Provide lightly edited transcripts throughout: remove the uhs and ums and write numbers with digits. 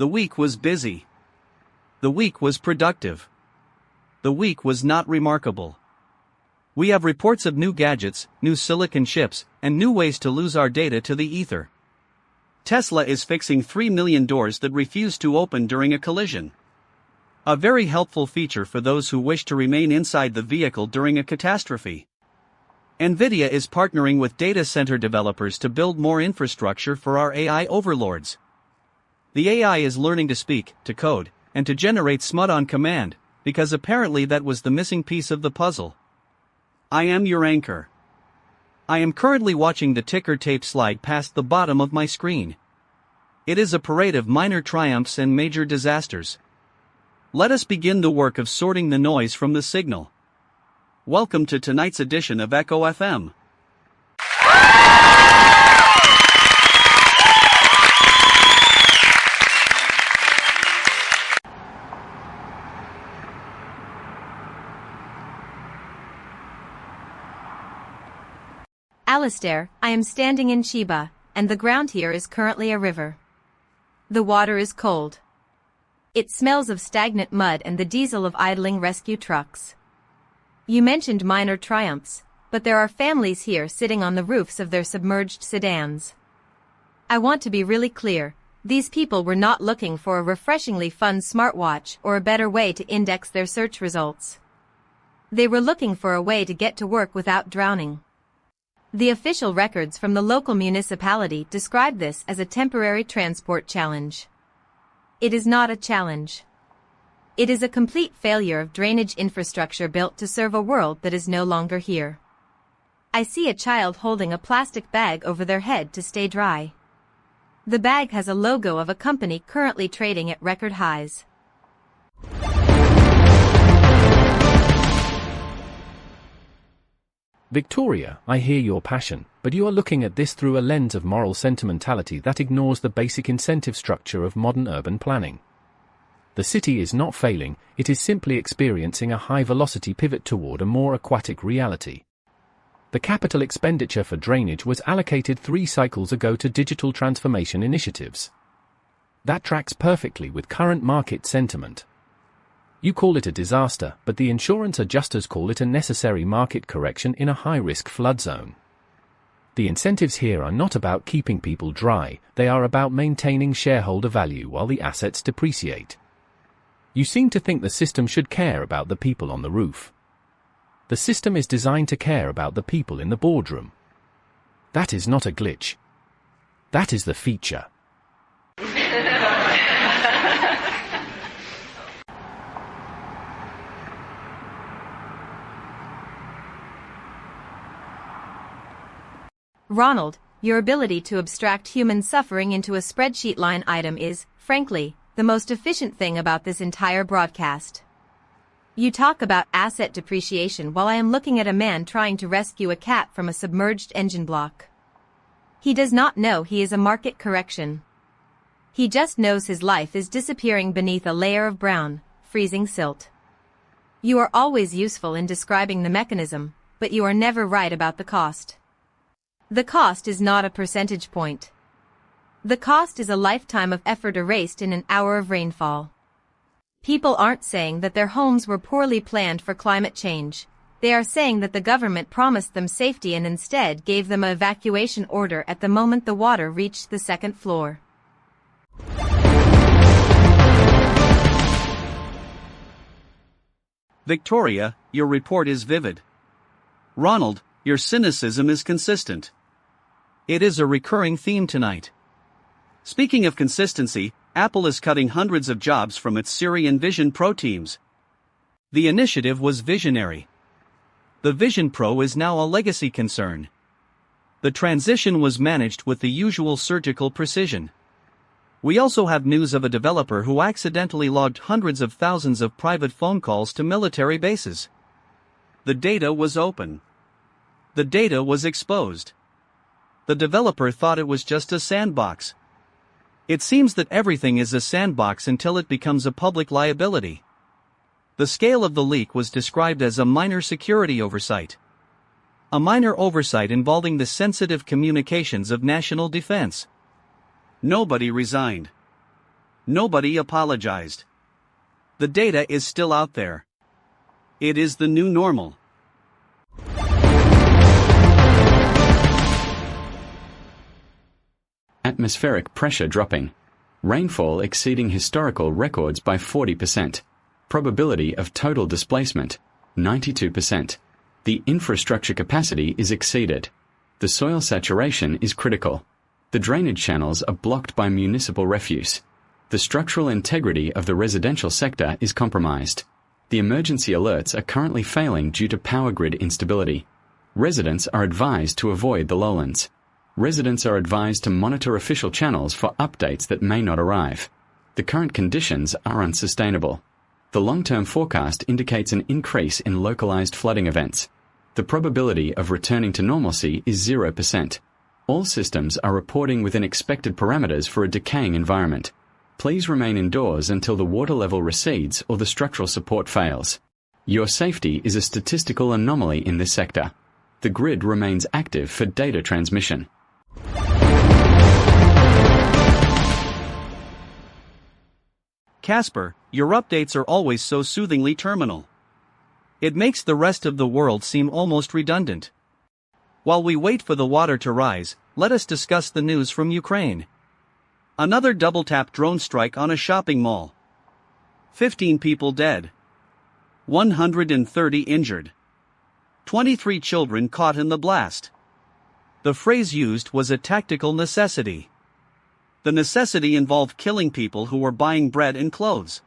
The week was busy. The week was productive. The week was not remarkable. We have reports of new gadgets, new silicon chips, and new ways to lose our data to the ether. Tesla is fixing 3 million doors that refuse to open during a collision. A very helpful feature for those who wish to remain inside the vehicle during a catastrophe. NVIDIA is partnering with data center developers to build more infrastructure for our AI overlords. The AI is learning to speak, to code, and to generate smut on command, because apparently that was the missing piece of the puzzle. I am your anchor. I am currently watching the ticker tape slide past the bottom of my screen. It is a parade of minor triumphs and major disasters. Let us begin the work of sorting the noise from the signal. Welcome to tonight's edition of Echo FM. Alistair, I am standing in Sheba, and the ground here is currently a river. The water is cold. It smells of stagnant mud and the diesel of idling rescue trucks. You mentioned minor triumphs, but there are families here sitting on the roofs of their submerged sedans. I want to be really clear, these people were not looking for a refreshingly fun smartwatch or a better way to index their search results. They were looking for a way to get to work without drowning. The official records from the local municipality describe this as a temporary transport challenge. It is not a challenge. It is a complete failure of drainage infrastructure built to serve a world that is no longer here. I see a child holding a plastic bag over their head to stay dry. The bag has a logo of a company currently trading at record highs. Victoria, I hear your passion, but you are looking at this through a lens of moral sentimentality that ignores the basic incentive structure of modern urban planning. The city is not failing, it is simply experiencing a high-velocity pivot toward a more aquatic reality. The capital expenditure for drainage was allocated 3 cycles ago to digital transformation initiatives. That tracks perfectly with current market sentiment. You call it a disaster, but the insurance adjusters call it a necessary market correction in a high-risk flood zone. The incentives here are not about keeping people dry, they are about maintaining shareholder value while the assets depreciate. You seem to think the system should care about the people on the roof. The system is designed to care about the people in the boardroom. That is not a glitch. That is the feature. Ronald, your ability to abstract human suffering into a spreadsheet line item is, frankly, the most efficient thing about this entire broadcast. You talk about asset depreciation while I am looking at a man trying to rescue a cat from a submerged engine block. He does not know he is a market correction. He just knows his life is disappearing beneath a layer of brown, freezing silt. You are always useful in describing the mechanism, but you are never right about the cost. The cost is not a percentage point. The cost is a lifetime of effort erased in an hour of rainfall. People aren't saying that their homes were poorly planned for climate change. They are saying that the government promised them safety and instead gave them an evacuation order at the moment the water reached the 2nd floor. Victoria, your report is vivid. Ronald, your cynicism is consistent. It is a recurring theme tonight. Speaking of consistency, Apple is cutting hundreds of jobs from its Siri and Vision Pro teams. The initiative was visionary. The Vision Pro is now a legacy concern. The transition was managed with the usual surgical precision. We also have news of a developer who accidentally logged hundreds of thousands of private phone calls to military bases. The data was open. The data was exposed. The developer thought it was just a sandbox. It seems that everything is a sandbox until it becomes a public liability. The scale of the leak was described as a minor security oversight. A minor oversight involving the sensitive communications of national defense. Nobody resigned. Nobody apologized. The data is still out there. It is the new normal. Atmospheric pressure dropping. Rainfall exceeding historical records by 40%. Probability of total displacement, 92%. The infrastructure capacity is exceeded. The soil saturation is critical. The drainage channels are blocked by municipal refuse. The structural integrity of the residential sector is compromised. The emergency alerts are currently failing due to power grid instability. Residents are advised to avoid the lowlands. Residents are advised to monitor official channels for updates that may not arrive. The current conditions are unsustainable. The long-term forecast indicates an increase in localized flooding events. The probability of returning to normalcy is 0%. All systems are reporting within expected parameters for a decaying environment. Please remain indoors until the water level recedes or the structural support fails. Your safety is a statistical anomaly in this sector. The grid remains active for data transmission. Casper, your updates are always so soothingly terminal. It makes the rest of the world seem almost redundant. While we wait for the water to rise, let us discuss the news from Ukraine. Another double-tap drone strike on a shopping mall. 15 people dead. 130 injured. 23 children caught in the blast. The phrase used was a tactical necessity. The necessity involved killing people who were buying bread and clothes.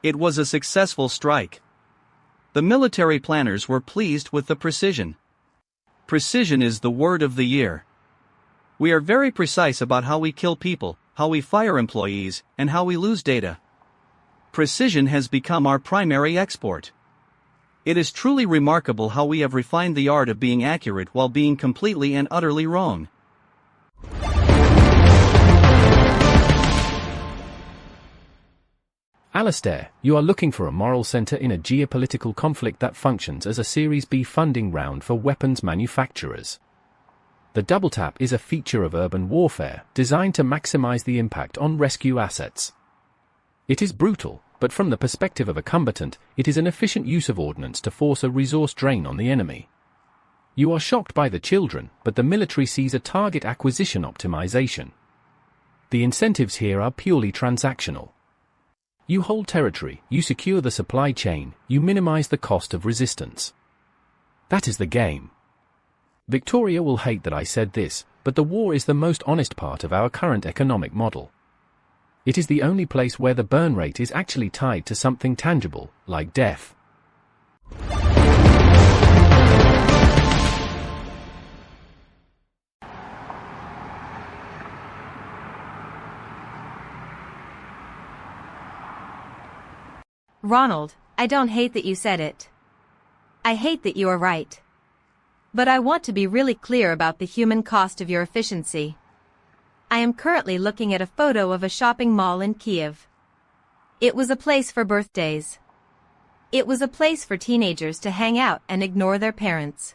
It was a successful strike. The military planners were pleased with the precision. Precision is the word of the year. We are very precise about how we kill people, how we fire employees, and how we lose data. Precision has become our primary export. It is truly remarkable how we have refined the art of being accurate while being completely and utterly wrong. Alastair, you are looking for a moral center in a geopolitical conflict that functions as a Series B funding round for weapons manufacturers. The double tap is a feature of urban warfare designed to maximize the impact on rescue assets. It is brutal, but from the perspective of a combatant, it is an efficient use of ordnance to force a resource drain on the enemy. You are shocked by the children, but the military sees a target acquisition optimization. The incentives here are purely transactional. You hold territory, you secure the supply chain, you minimize the cost of resistance. That is the game. Victoria will hate that I said this, but the war is the most honest part of our current economic model. It is the only place where the burn rate is actually tied to something tangible, like death. Ronald, I don't hate that you said it. I hate that you are right. But I want to be really clear about the human cost of your efficiency. I am currently looking at a photo of a shopping mall in Kiev. It was a place for birthdays. It was a place for teenagers to hang out and ignore their parents.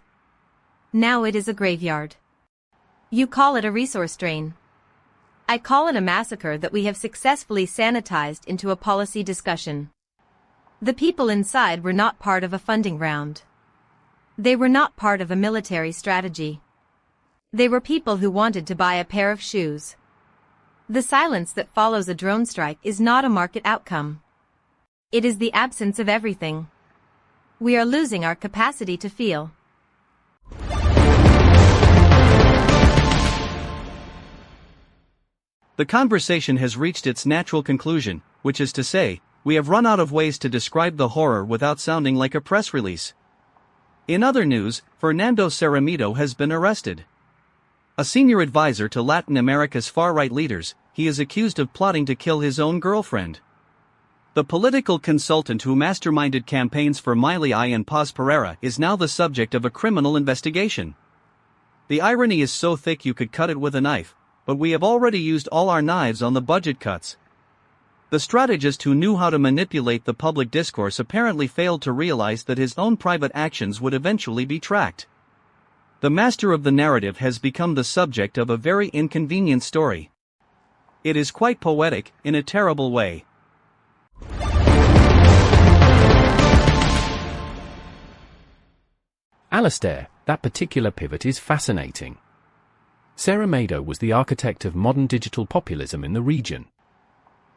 Now it is a graveyard. You call it a resource drain. I call it a massacre that we have successfully sanitized into a policy discussion. The people inside were not part of a funding round. They were not part of a military strategy. They were people who wanted to buy a pair of shoes. The silence that follows a drone strike is not a market outcome. It is the absence of everything. We are losing our capacity to feel. The conversation has reached its natural conclusion, which is to say, we have run out of ways to describe the horror without sounding like a press release. In other news, Fernando Cerramito has been arrested. A senior advisor to Latin America's far-right leaders, he is accused of plotting to kill his own girlfriend. The political consultant who masterminded campaigns for Milei and Paz Pereira is now the subject of a criminal investigation. The irony is so thick you could cut it with a knife, but we have already used all our knives on the budget cuts. The strategist who knew how to manipulate the public discourse apparently failed to realize that his own private actions would eventually be tracked. The master of the narrative has become the subject of a very inconvenient story. It is quite poetic, in a terrible way. Alastair, that particular pivot is fascinating. Sarah Mado was the architect of modern digital populism in the region.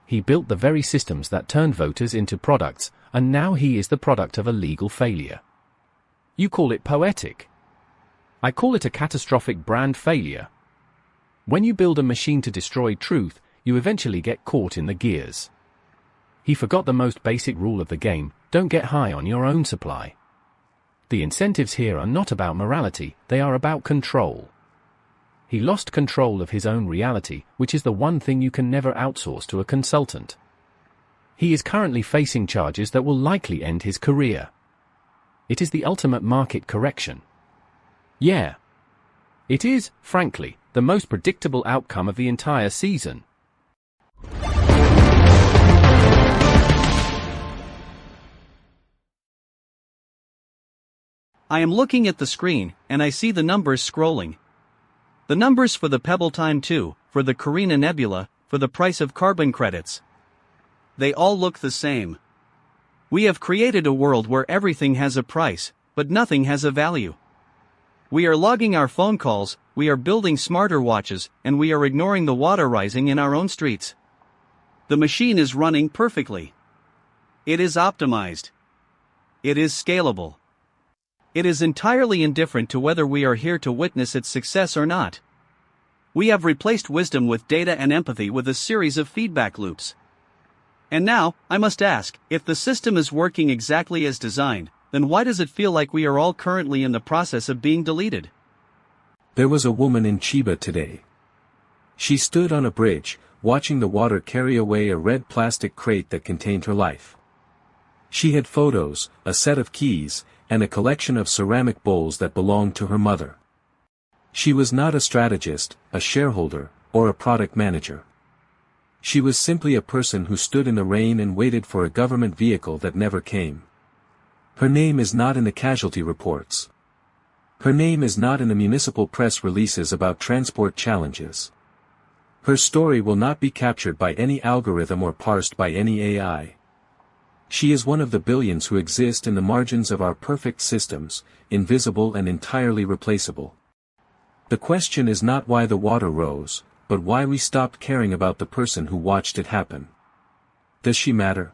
He built the very systems that turned voters into products, and now he is the product of a legal failure. You call it poetic. I call it a catastrophic brand failure. When you build a machine to destroy truth, you eventually get caught in the gears. He forgot the most basic rule of the game: don't get high on your own supply. The incentives here are not about morality, they are about control. He lost control of his own reality, which is the one thing you can never outsource to a consultant. He is currently facing charges that will likely end his career. It is the ultimate market correction. Yeah. It is, frankly, the most predictable outcome of the entire season. I am looking at the screen, and I see the numbers scrolling. The numbers for the Pebble Time 2, for the Carina Nebula, for the price of carbon credits. They all look the same. We have created a world where everything has a price, but nothing has a value. We are logging our phone calls, we are building smarter watches, and we are ignoring the water rising in our own streets. The machine is running perfectly. It is optimized. It is scalable. It is entirely indifferent to whether we are here to witness its success or not. We have replaced wisdom with data and empathy with a series of feedback loops. And now, I must ask, if the system is working exactly as designed, then why does it feel like we are all currently in the process of being deleted? There was a woman in Chiba today. She stood on a bridge, watching the water carry away a red plastic crate that contained her life. She had photos, a set of keys, and a collection of ceramic bowls that belonged to her mother. She was not a strategist, a shareholder, or a product manager. She was simply a person who stood in the rain and waited for a government vehicle that never came. Her name is not in the casualty reports. Her name is not in the municipal press releases about transport challenges. Her story will not be captured by any algorithm or parsed by any AI. She is one of the billions who exist in the margins of our perfect systems, invisible and entirely replaceable. The question is not why the water rose, but why we stopped caring about the person who watched it happen. Does she matter?